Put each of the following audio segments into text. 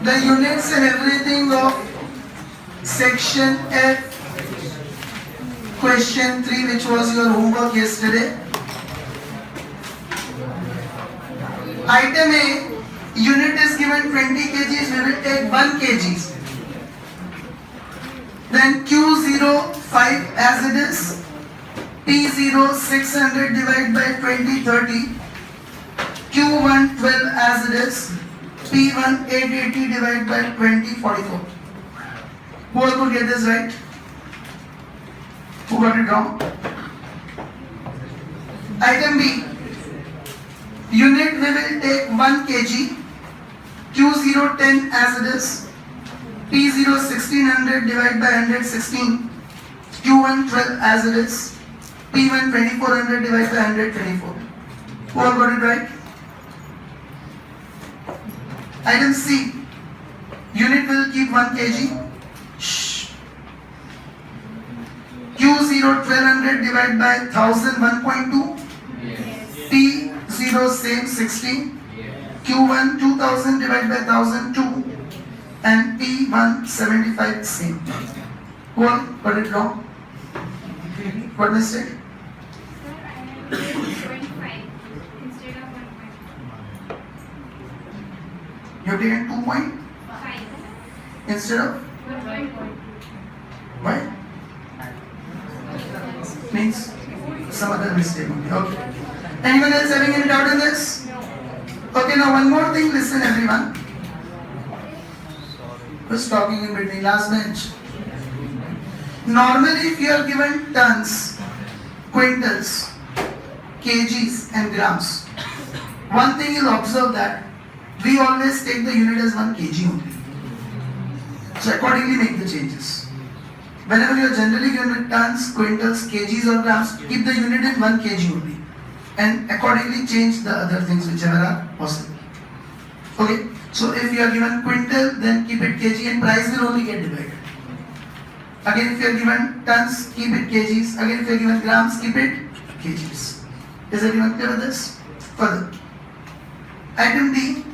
The units and everything of section F, question 3, which was your homework yesterday. Item A, unit is given 20 kgs, we will take 1 kg. Then Q0 5 as it is, P0 600 divided by 20 30, Q1 12 as it is, P1 880 divided by 20 44. Who all could get this right? Who got it wrong? Item B, unit we will take 1 kg, Q0 10 as it is, P0 1600 divided by 116, Q1 12 as it is, P1 2400 divided by 124. Who all got it right? Item C, unit will keep 1 kg, Q0 1200 divided by 1000 1.2, P0 same 60, Q1 2000 divided by 1002, and P1 75 same. Who all got it wrong? What mistake? Sir, I have 25 instead of 1.5. You have taken 2 instead of 1.1. why? Means some other mistake only. Okay. Anyone else having any doubt in this? Okay, now one more thing, listen everyone. Who's talking in between? Last bench. Normally if you are given tons, quintals, kgs and grams, one thing you'll observe that we always take the unit as 1 kg only. So accordingly make the changes. Whenever you are generally given with tons, quintals, kgs or grams, keep the unit in 1 kg only. And accordingly change the other things whichever are possible. Okay, so if you are given quintal, then keep it kg and price will only get divided. Again, if you are given tons, keep it kgs. Again, if you are given grams, keep it kgs. Is everyone clear with this? Further. Item D,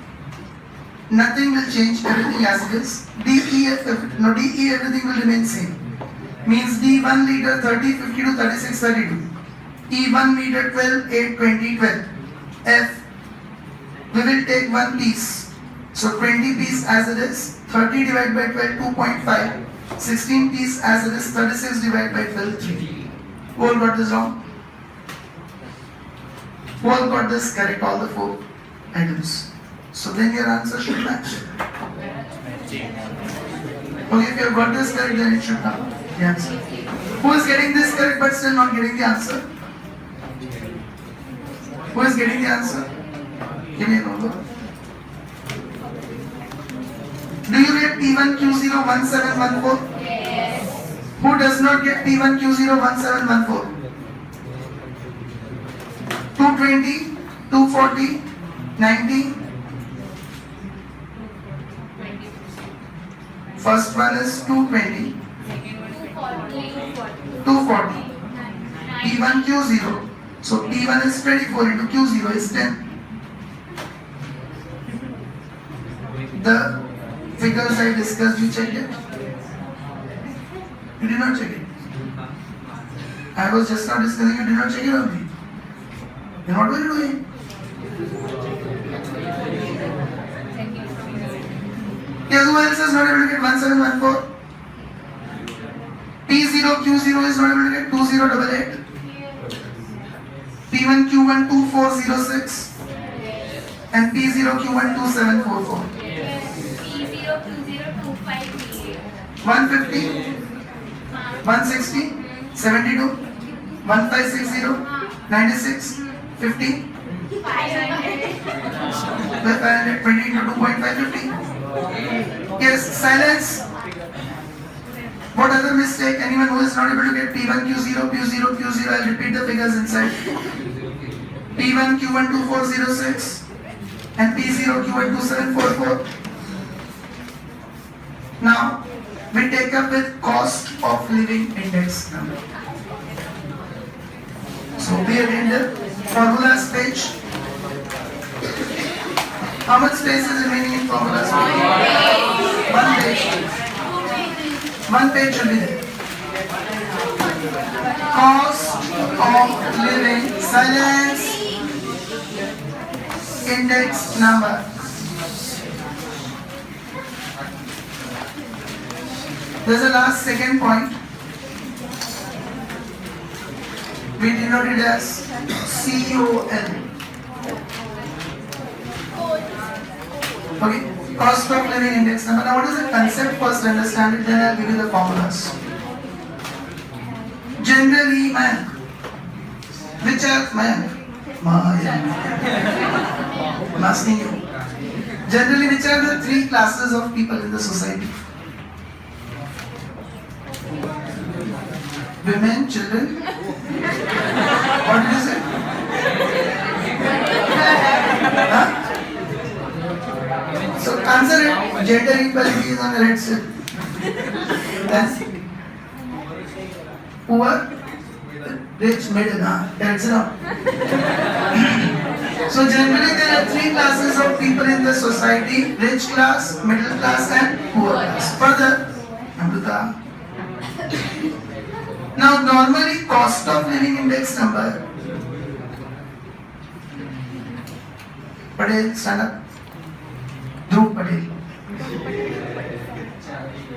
nothing will change, everything as it is. D, E, everything will remain same. Means D 1 liter 30, 50 to 36, 32. E 1 meter 12, 8, 20, 12. F, we will take 1 piece. So 20 piece as it is, 30 divided by 12, 2.5. 16 piece as it is, 36 divided by 12, 3. Who all got this wrong? Who all got this correct, all the 4 items? So then your answer should match. Okay, if you have got this correct, then it should come. The answer. Who is getting this correct but still not getting the answer? Who is getting the answer? Give me a number. Do you get P1 Q0 1714? Yes. Who does not get P1 Q0 1714? 220, 240, 90. First one is 220, 240. P1 Q0. So P1 is 24 into Q0 is 10. The figures I discussed, you checked it? You did not check it. I was just now discussing, you did not check it only. Then what were you doing? Yes, who else is not able to get 1714? P0 Q0 is not able to get 2088. P1 Q1 2406 and P0 Q1 2744. P0 Q0 2538. 150, 160, 72, 1560, 96, 50, 500. 520 into 2.550. Yes, silence. What other mistake? Anyone who is not able to get P1 Q0, Q0, Q0, I'll repeat the figures inside. P1 Q1 2406 and P0 Q1 2744. Now we take up with cost of living index number. So be again the formulas page. How much space is remaining in formulas? One page. One page should be there. Cost of living, silence, index number. There's a last second point. We denote it as COL. Okay, cost of living index number. Now, what is the concept? First, understand it, then I'll give you the formulas. Generally, Mayank, which are Mayank? I'm asking you. Generally, which are the three classes of people in the society? Women, children. What did you say? Huh? So answer it. Gender equality is on the right side. Then poor, rich, middle. That's it. So generally there are three classes of people in the society: rich class, middle class, and poor class. Further, Amrita. Now normally cost of living index number. Patel, stand up. Dhruv Patel.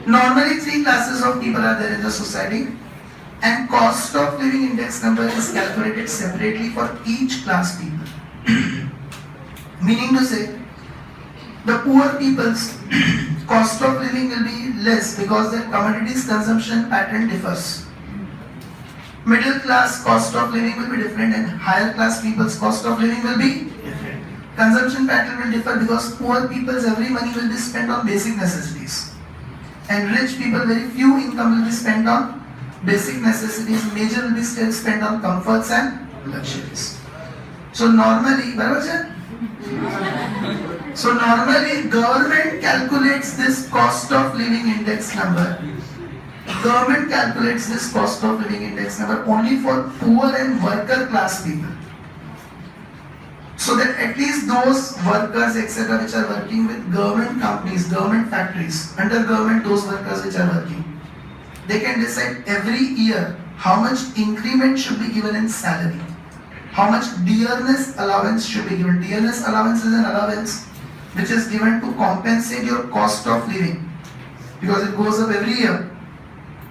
Normally three classes of people are there in the society, and cost of living index number is calculated separately for each class people. Meaning to say, the poor people's cost of living will be less because their commodities consumption pattern differs. Middle class cost of living will be different, and higher class people's cost of living will be different. Consumption pattern will differ because poor people's every money will be spent on basic necessities, and rich people very few income will be spent on basic necessities. Major will be still spent on comforts and luxuries. So normally, government calculates this cost of living index number. Government calculates this cost of living index number only for poor and worker class people, so that at least those workers etc. which are working with government companies, government factories, under government, those workers which are working, they can decide every year how much increment should be given in salary, how much dearness allowance should be given. Dearness allowance is an allowance which is given to compensate your cost of living, because it goes up every year.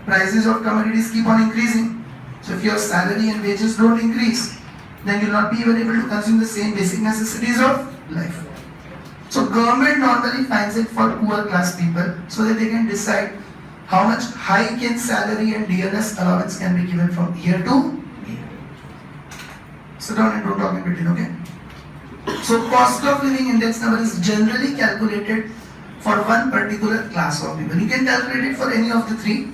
Prices of commodities keep on increasing. So if your salary and wages don't increase, then you'll not be even able to consume the same basic necessities of life. So government normally finds it for poor class people so that they can decide how much hike in salary and dearness allowance can be given from year to year. Sit down and don't talk in between, okay? So cost of living index number is generally calculated for one particular class of people. You can calculate it for any of the three,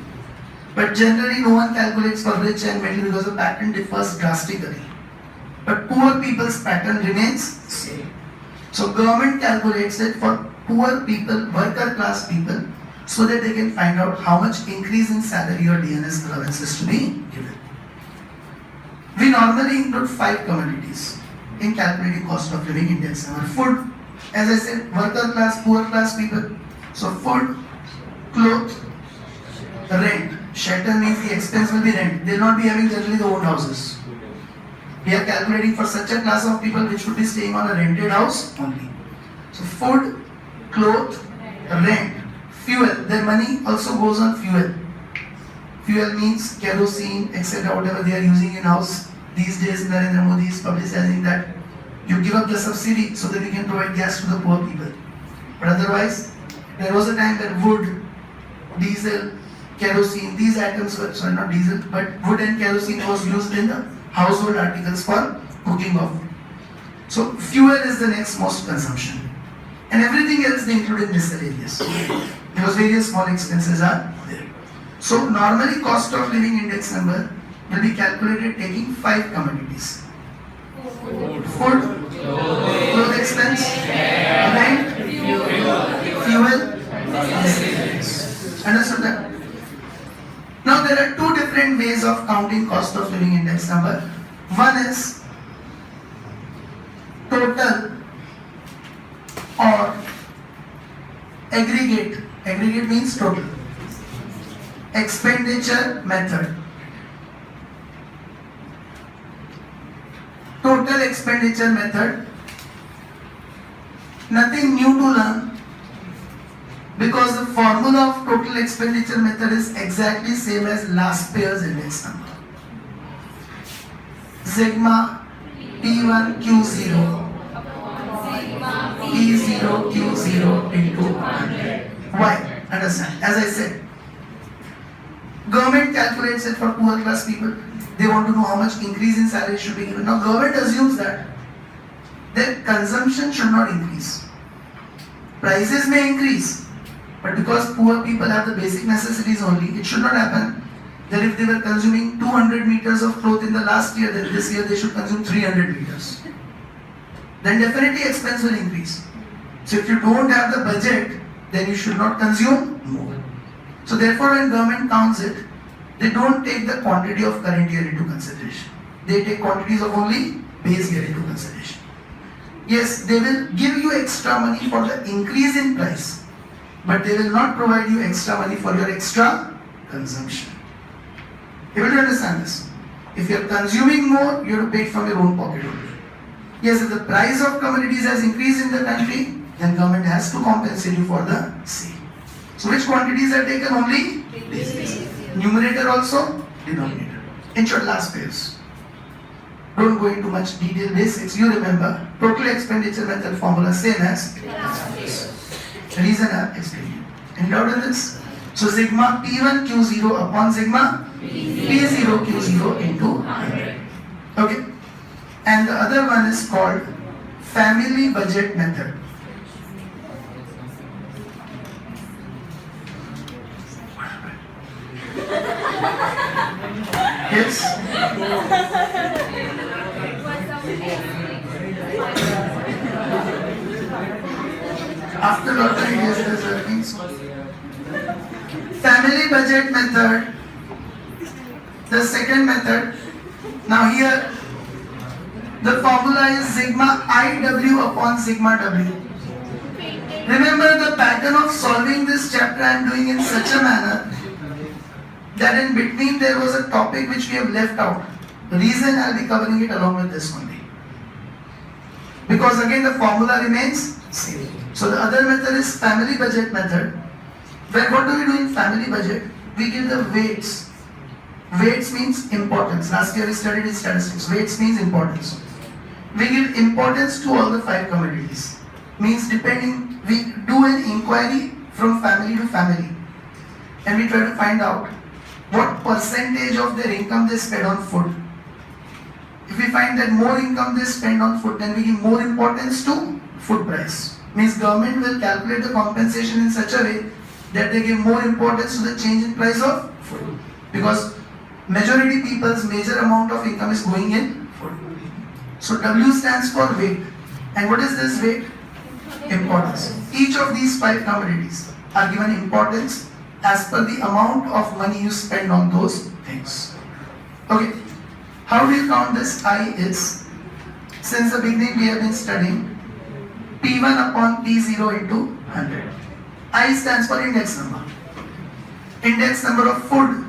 but generally no one calculates for rich and middle because the pattern differs drastically. But poor people's pattern remains same. So government calculates it for poor people, worker class people, so that they can find out how much increase in salary or DNS allowance is to be given. We normally include 5 commodities in calculating cost of living index. Our food, as I said, worker class, poor class people. So food, clothes, rent. Shelter means the expense will be rent. They will not be having generally their own houses. We are calculating for such a class of people which would be staying on a rented house only. So food, clothes, rent, fuel. Their money also goes on fuel. Fuel means kerosene, etc. Whatever they are using in house. These days Narendra Modi is publicizing that you give up the subsidy so that we can provide gas to the poor people. But otherwise, there was a time that wood, diesel, kerosene, these items were, sorry, not diesel, but wood and kerosene was used in the household articles for cooking of food. So fuel is the next most consumption. And everything else they include in miscellaneous. Because various small expenses are there. So normally cost of living index number will be calculated taking 5 commodities. Food, clothes expense, rent, fuel, miscellaneous. Understood that? Now there are 2 different ways of counting cost of living index number. One is total Aggregate means total. Expenditure method. Total expenditure method. Nothing new to learn, because the formula of total expenditure method is exactly same as last year's index number. Sigma P1 Q0 P0 Q0 into 100. Why? Understand? As I said, government calculates it for poor class people. They want to know how much increase in salary should be given. Now government assumes that their consumption should not increase. Prices may increase, but because poor people have the basic necessities only, it should not happen that if they were consuming 200 meters of cloth in the last year, then this year they should consume 300 meters. Then definitely expense will increase. So if you don't have the budget, then you should not consume more. So therefore when government counts it, they don't take the quantity of current year into consideration. They take quantities of only base year into consideration. Yes, they will give you extra money for the increase in price, but they will not provide you extra money for your extra consumption. You will understand this. If you are consuming more, you have to pay it from your own pocket only. Yes, if the price of commodities has increased in the country, then government has to compensate you for the same. So which quantities are taken? Only base. Numerator also, denominator. In short, last page. Don't go into much detail basics. You remember, total expenditure method formula same as reason I have explained. Any doubt in this? So sigma P1 Q0 upon sigma P0 Q0 into 100. Okay. And the other one is called family budget method. Yes. After lottery, yes, there's earnings. Family budget method. The second method. Now here, the formula is sigma IW upon sigma W. Remember the pattern of solving this chapter I am doing in such a manner that in between there was a topic which we have left out. The reason I will be covering it along with this only. Because again the formula remains same. So the other method is family budget method. Where what do we do in family budget? We give the weights. Weights means importance. Last year we studied in statistics. Weights means importance. We give importance to all the 5 commodities. Means depending, we do an inquiry from family to family. And we try to find out what percentage of their income they spend on food. If we find that more income they spend on food, then we give more importance to food price. Means government will calculate the compensation in such a way that they give more importance to the change in price of food. Because majority people's major amount of income is going in food. So W stands for weight. And what is this weight? Importance. Each of these 5 commodities are given importance as per the amount of money you spend on those things. Okay. How do you count this? I is, since the beginning we have been studying P1 upon P0 into 100. I stands for index number. Index number of food,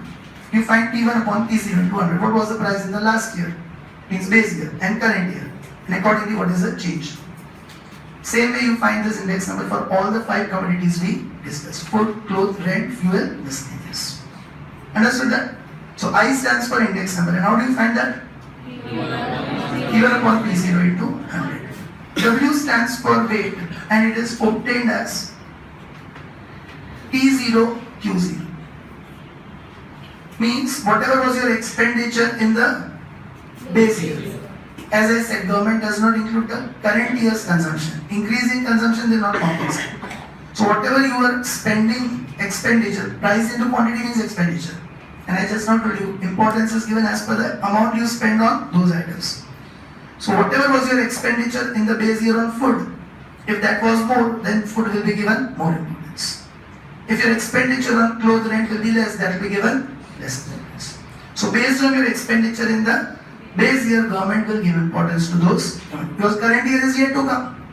you find P1 upon P0 into 100. What was the price in the last year? Means base year and current year. And accordingly, what is the change? Same way you find this index number for all the 5 commodities we discussed. Food, clothes, rent, fuel, miscellaneous. Understood that? So I stands for index number. And how do you find that? P1 upon P0 into 100. W stands for weight and it is obtained as P0 Q0. Means whatever was your expenditure in the base year. As I said, government does not include the current year's consumption. Increase in consumption they not compensate. So whatever you are spending, expenditure, price into quantity means expenditure. And I just now told you, importance is given as per the amount you spend on those items. So whatever was your expenditure in the base year on food, if that was more, then food will be given more importance. If your expenditure on clothes rent will be less, that will be given less importance. So based on your expenditure in the base year, government will give importance to those because current year is yet to come.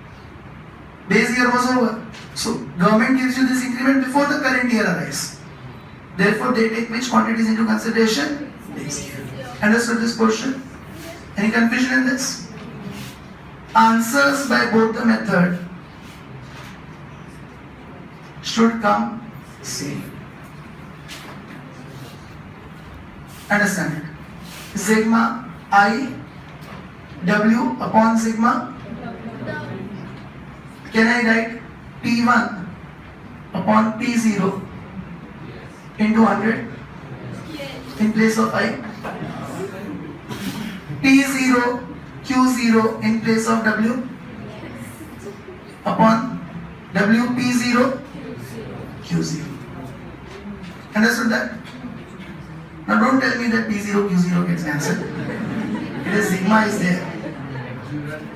Base year was over. So government gives you this increment before the current year arrives. Therefore, they take which quantities into consideration? Base year. Understood this portion? Any confusion in this? Answers by both the method should come same. Understand it? Sigma I W upon sigma. Can I write P1 upon P0 into 100 in place of I? P0 Q0 in place of W upon W P0 Q0. Understood that? Now don't tell me that P0 Q0 gets cancelled. It is sigma is there.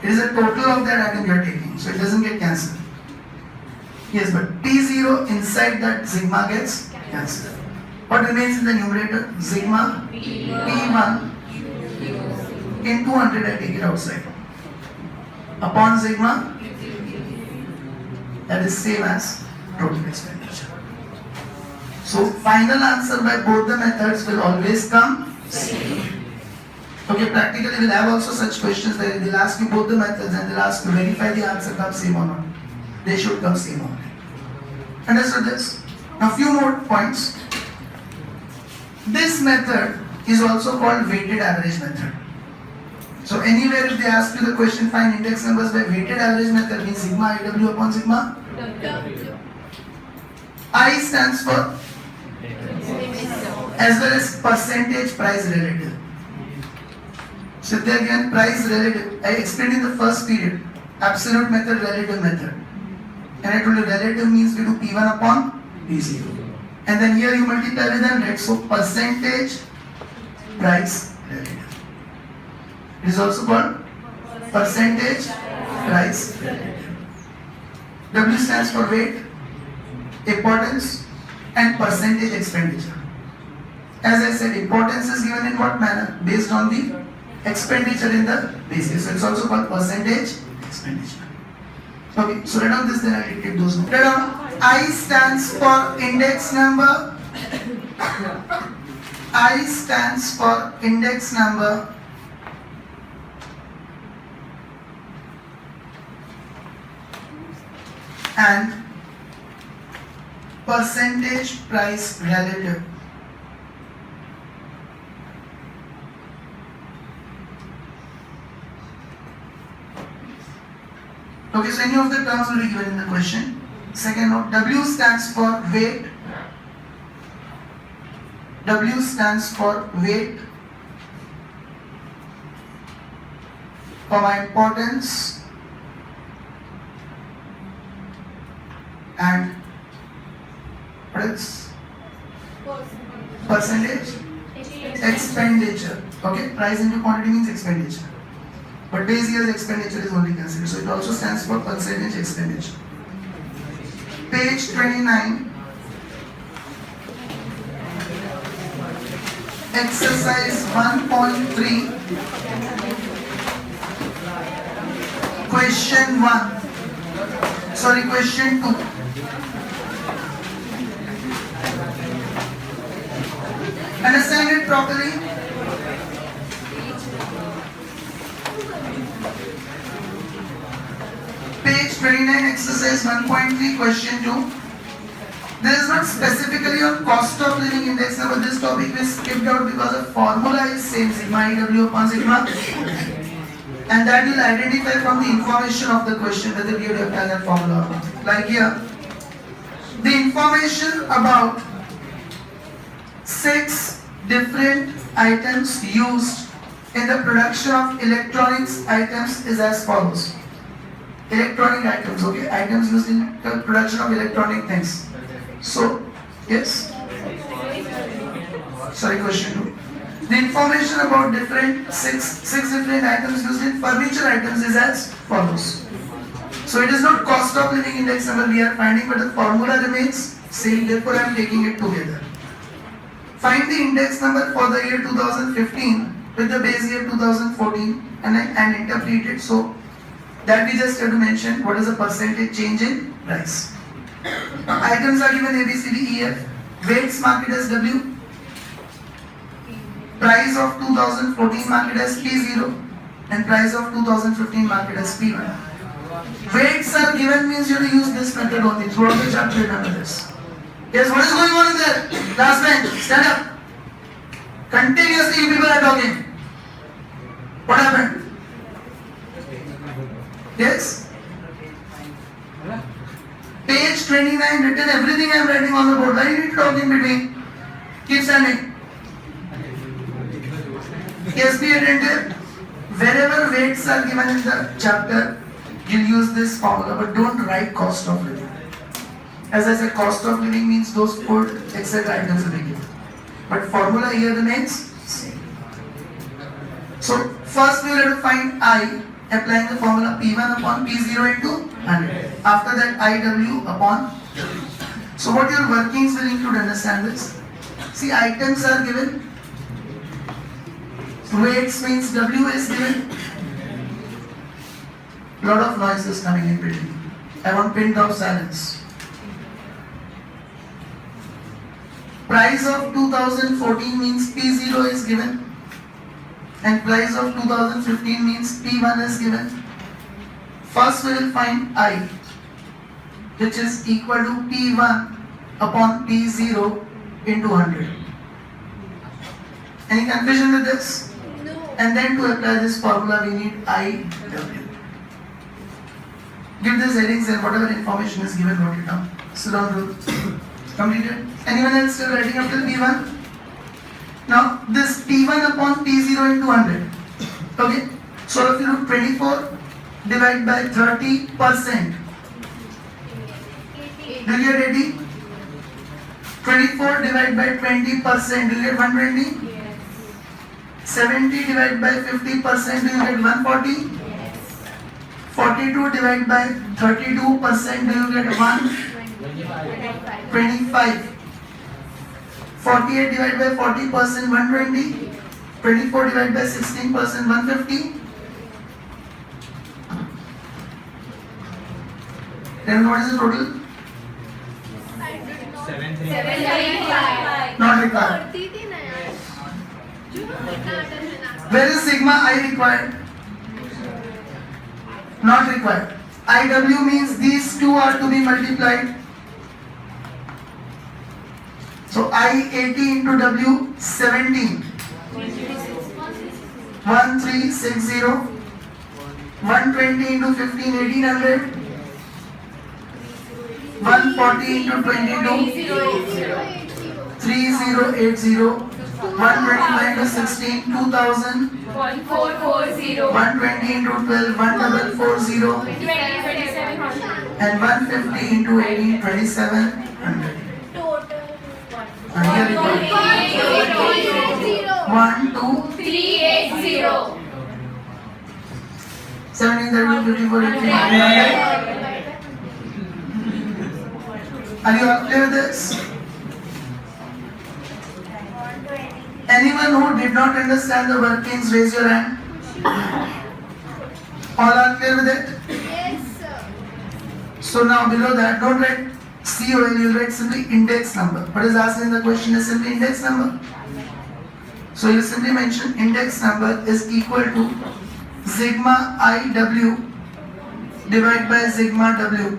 It is a total of that atom you are taking, so it doesn't get cancelled. Yes, but P0 inside that sigma gets cancelled. What remains in the numerator? Sigma P1 into 100, I take it outside. Upon sigma, that is same as total expenditure. So final answer by both the methods will always come same. Okay, practically we'll have also such questions where they'll ask you both the methods and they'll ask you verify the answer comes same or not. They should come same only. Understood this? Now few more points. This method is also called weighted average method. So anywhere if they ask you the question find index numbers by weighted average method means sigma IW upon sigma. I stands for as well as percentage price relative. So there again price relative. I explained in the first period absolute method, relative method. And I told you relative means we do P1 upon P0. And then here you multiply with 100. So percentage price relative. It is also called percentage price relative. W stands for weight, importance and percentage expenditure. As I said, importance is given in what manner? Based on the expenditure in the basis. So it's also called percentage expenditure. Okay, so write down this, then I will take those notes. Write down I stands for index number. I stands for index number. And percentage price relative. Okay, so any of the terms will be given in the question. Second note, W stands for weight. W stands for weight, importance, and what else? Percentage expenditure. Okay, price into quantity means expenditure. But base year's expenditure is only considered. So it also stands for percentage expenditure. Page 29. Exercise 1.3. Question 1. Sorry, question 2. Understand it properly? Page 29, exercise 1.3, question 2. This is not specifically on cost of living index number. This topic is skipped out because the formula is same, sigma IW upon sigma. And that will identify from the information of the question whether we have to apply that formula or not. Like here, the information about 6 different items used in the production of electronics items is as follows. Electronic items, okay, items used in the production of electronic things. So, yes? Sorry, question 2. The information about six different items used in furniture items is as follows. So it is not cost of living index number we are finding, but the formula remains same, therefore I am taking it together. Find the index number for the year 2015 with the base year 2014 and interpret it. So That we just have to mention what is the percentage change in price. Items are given A, B, C, D, E, F. Weights market as W. Price of 2014 market as P0 and price of 2015 market as P1. Weights are given means you have to use this method only throughout the chapter. Remember this. Yes, what is going on in there? Last bench, stand up. Continuously you people are talking. What happened? Yes? Page 29 written, everything I am writing on the board. Why you need to talk in between? Keep standing. Yes, be attentive. Wherever weights are given in the chapter, you'll use this formula, but don't write cost of living. As I said, cost of living means those food, etc. items will be given. But formula here remains same. So first we will have to find I, applying the formula P1 upon P0 into 100. After that IW upon W. So what your workings will include, understand this. See, items are given. Weights means W is given. Lot of noise is coming in between. I want pin drop silence. Price of 2014 means P0 is given. And price of 2015 means P1 is given. First we will find I, which is equal to P1 upon P0 into 100. Any confusion with this? No. And then to apply this formula we need IW. Give these headings and whatever information is given, note it down. Sit down, rule. Completed. Anyone else still writing up till P1? Now this P1 upon P0 into 100. Okay. So if you do 24 divided by 30%, do you get 80? 24 divided by 20%, do you get 120? Yes. 70 divided by 50%, do you get 140? Yes. 42 divided by 32%, do you get 125? 48 divided by 40%, 120. 24 divided by 16%, 150. Then what is the total? 735. Not required. Where is sigma I required? Not required. IW means these two are to be multiplied. So I80 into W 17. 1360. 120 into 15, 1800. 140 into 22, 3080. 125 into 16, 2000. 1440. 120 into 12, 1440. 2700. And 150 into 18, 2700. And here we go. 1, 2, 380. 17, 32, 54, 85, 100. Are you all clear with this? Anyone who did not understand the workings, raise your hand. All are clear with it? Yes, sir. So now below that, don't write COL, you write simply index number. What is asked in the question is simply index number. So you simply mention index number is equal to sigma IW divided by sigma W.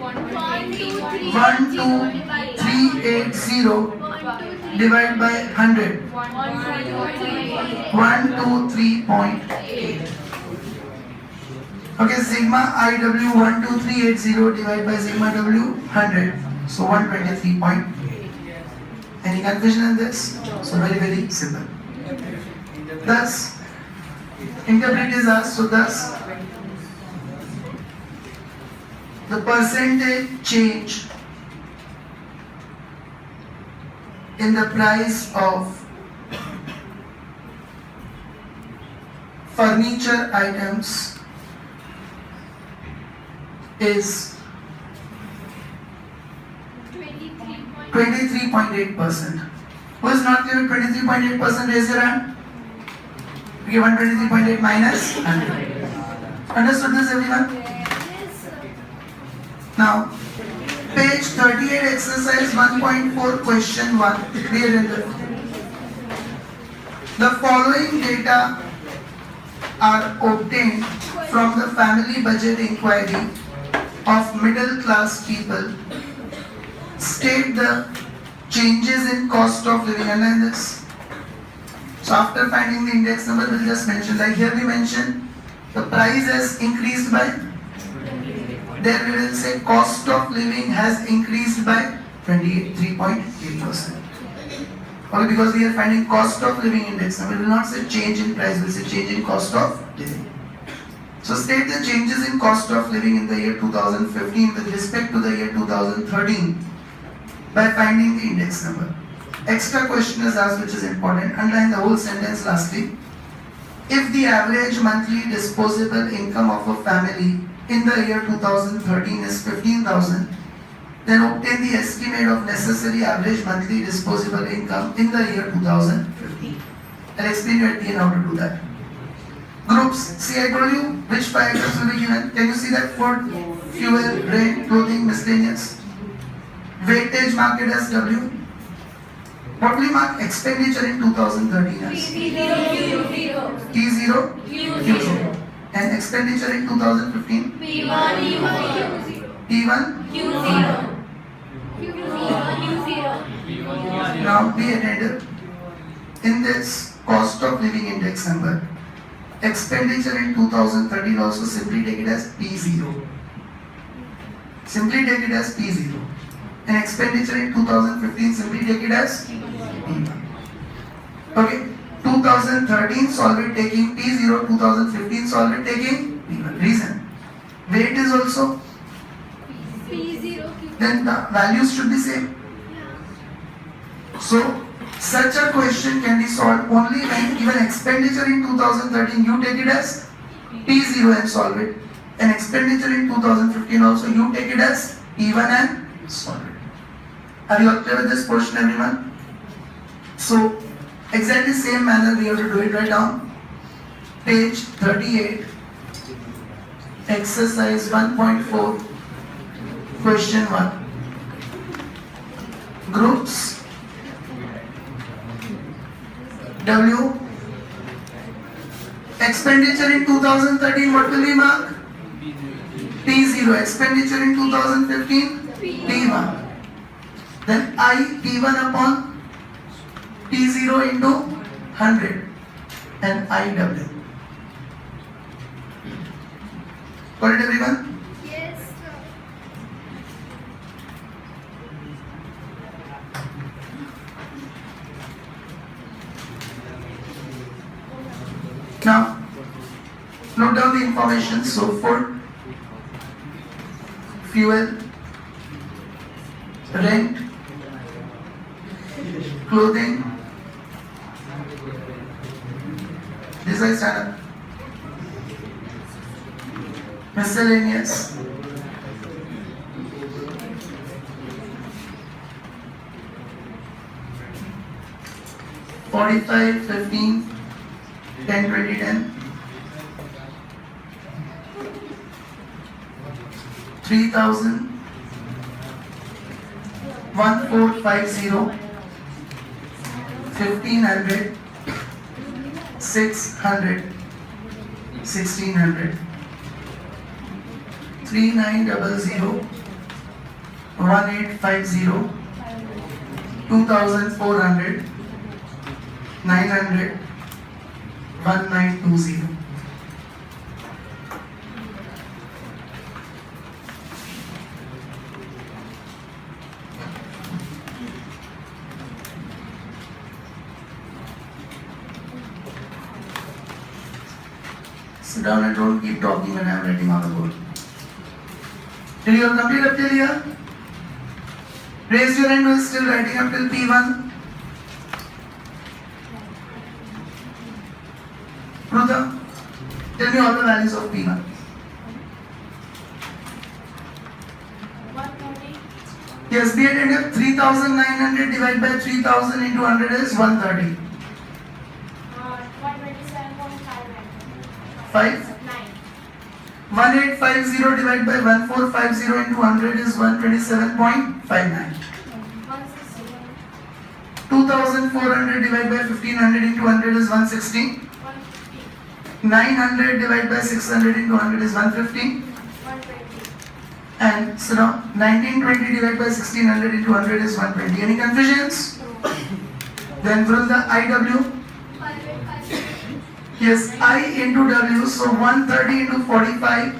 12380 divided by 100. 123.8. Okay, sigma IW 12380 divided by sigma W 100. So 123.8. Any confusion in this? So very simple. Thus, interpret is asked. So thus, the percentage change in the price of furniture items is 23.8%. Who is not clear with 23.8%? Raise your hand. Okay, 123.8 minus 100. Understood this, everyone? Yes, sir. Now, page 38, exercise 1.4, question 1. Read it. The following data are obtained from the family budget inquiry of middle class people. State the changes in cost of living. Underline this. So after finding the index number, we'll just mention, like here we mentioned, the price has increased by, there we will say cost of living has increased by 23.8%. Okay, because we are finding cost of living index number, we will not say change in price, we will say change in cost of living. So state the changes in cost of living in the year 2015 with respect to the year 2013 by finding the index number. Extra question is asked, which is important. Underline the whole sentence lastly. If the average monthly disposable income of a family in the year 2013 is 15,000, then obtain the estimate of necessary average monthly disposable income in the year 2015. I'll explain you at the end how to do that. Groups. See, I told you which 5 items will be given. Can you see that? Food, fuel, rent, clothing, miscellaneous. Weightage market as W. What will we mark expenditure in 2013 as? P0, T0, Q0, and expenditure in 2015? P1, T1. Q0, Q0. Now be attentive. In this cost of living index number, expenditure in 2013 also simply take it as P0. Simply take it as P0. And expenditure in 2015 simply take it as P1. Okay. 2013 solve it taking P0, 2015 solve it taking P1. Reason. Weight is also, P0, then the values should be same. So, such a question can be solved only when given expenditure in 2013, you take it as P0 and solve it. And expenditure in 2015 also, you take it as P1 and solve it. Are you all clear with this portion, everyone? So, exactly same manner we have to do it. Right now. Page 38, exercise 1.4, question 1. Groups. W. Expenditure in 2013, what will we mark? P0. Expenditure in 2015, P1. Then I, P1 upon P0 into 100 and IW. Got it, everyone? Yes, sir. Now, note down the information. So, food, fuel, rent, clothing. This I stand up. Miscellaneous. $45, $15, $10, $20, $10. 3,000, 1450, 1500, 600, 1600, 3900, 1850, 2400, 900, 1920. Sit down and don't keep talking when I am writing on the board. Did you all complete up till here? Raise your hand who is still writing up till P1. Rudha, tell me all the values of P1. 130, Yes, be attentive. 3,900 divided by 3,000 into 100 is 130. 127.5, 5, 9, 1450 divided by 1450 into 100 is 127.59. 2400 divided by 1500 into 100 is 160. 900 divided by 600 into 100 is 150. And so now 1920 divided by 1600 into 100 is 120. Any confusions? Then from the IW. Yes, I into W. So 130 into 45,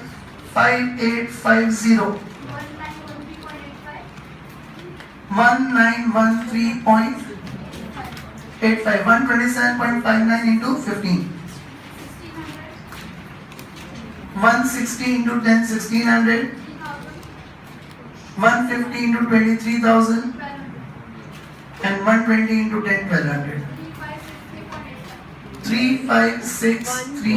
5850. 1913.85. 127.59 into 15. 160 into 10, 1600. 150 into 23,000. And 120 into 10, 1200. 3563.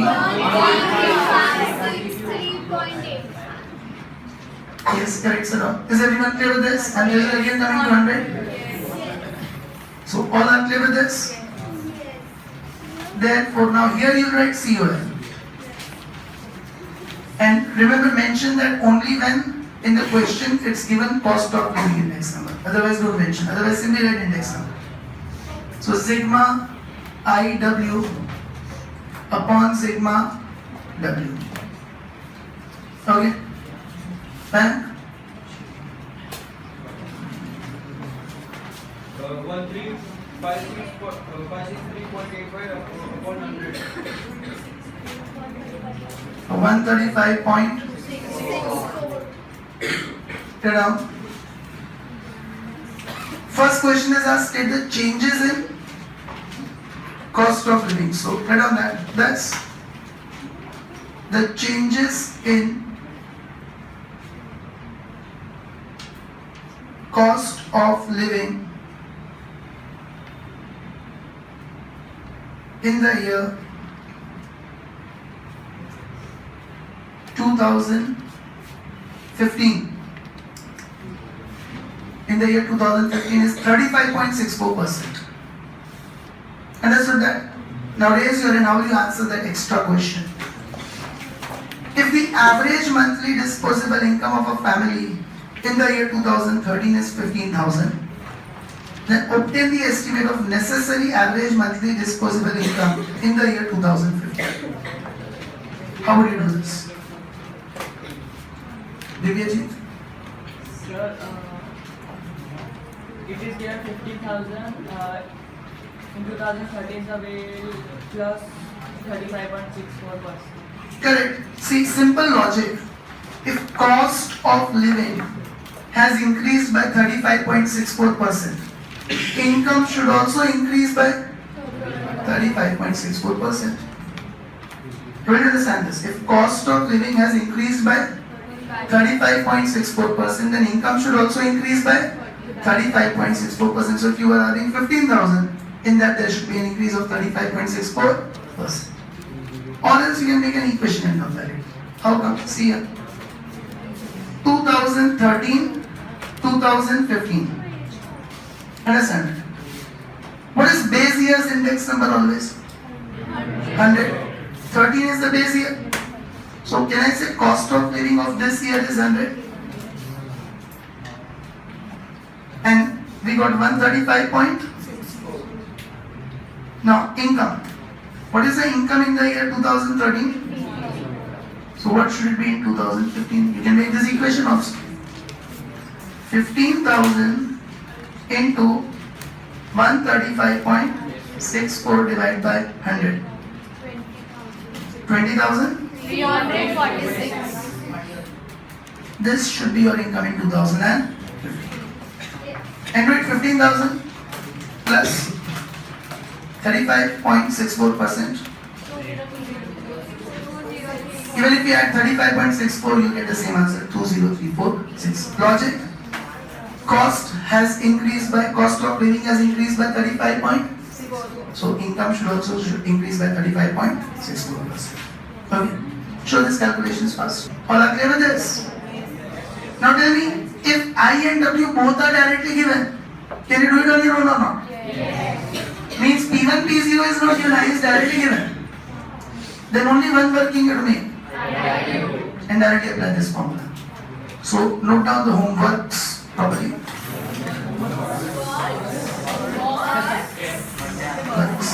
Yes, correct, sir. Is everyone clear with this? And this is again coming to 100. So all are clear with this? Therefore, now here you write COL. And remember, mention that only when in the question it's given cost of living index number. Otherwise, don't mention. Otherwise, simply write index number. So sigma IW upon sigma W. Okay? Fine? 563.85 upon 100. 135 point. Down. First question is asked, state the changes in cost of living. So write down that. That's the changes in cost of living in the year 2015. In the year 2015 is 35.64%. Understood that? Now raise your hand, how will you answer that extra question? If the average monthly disposable income of a family in the year 2013 is 15,000, then obtain the estimate of necessary average monthly disposable income in the year 2015. How would you do this? Divyajit? Sir, it is there 50,000 in 2013 the bill plus 35.64%. Correct. See, simple logic. If cost of living has increased by 35.64%, income should also increase by 35.64%. Do you understand this? If cost of living has increased by 35.64%, then income should also increase by 35.64%. So if you are earning 15,000, in that there should be an increase of 35.64%. Or else you can make an equation and compare it. How come? See here. 2013, 2015. Understand? What is base year's index number always? 100. 13 is the base year. So can I say cost of living of this year is 100? And we got 135 point. Now income. What is the income in the year 2013? So what should it be in 2015? You can make this equation also. 15,000 into 135.64 divided by 100. 20,000? 346. This should be your income in 2015. And with 15,000 plus 35.64%. Even if you add 35.64, you get the same answer, 20346. Logic? Cost has increased by, cost of living has increased by 35 point. So income should also increase by 35.64%. Okay. Show these calculations first. All are clear with this? Now tell me, if I and W both are directly given, can you do it on your own or not? Yes. Means P1, P0 is not given, I is directly given. Then only one working you have to make. and directly apply this formula. So note down the homeworks properly. Works.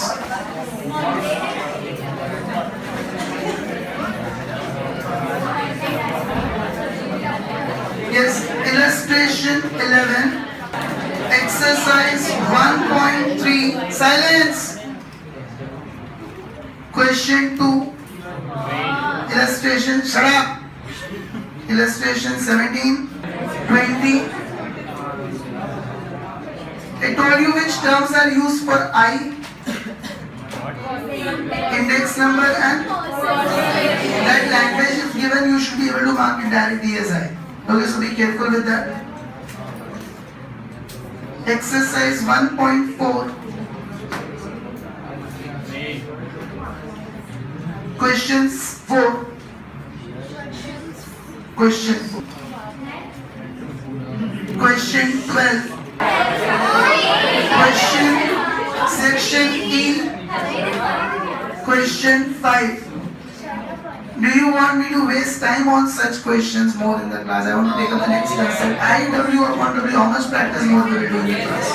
Yes, illustration 11, exercise 1.3, silence. Question 2, illustration, shut up. Illustration 17, 20. I told you which terms are used for I, index number, and that language if given you should be able to mark it directly as I. Okay, so be careful with that. Exercise 1.4. Questions 4. Question 4. Question 12. Question section E. Question 5. Do you want me to waste time on such questions more in the class? I want to take up the next concept. IW or 1W, how much practice more will you do in the class?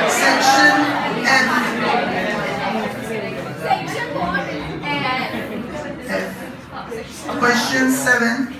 Section F. Question 7.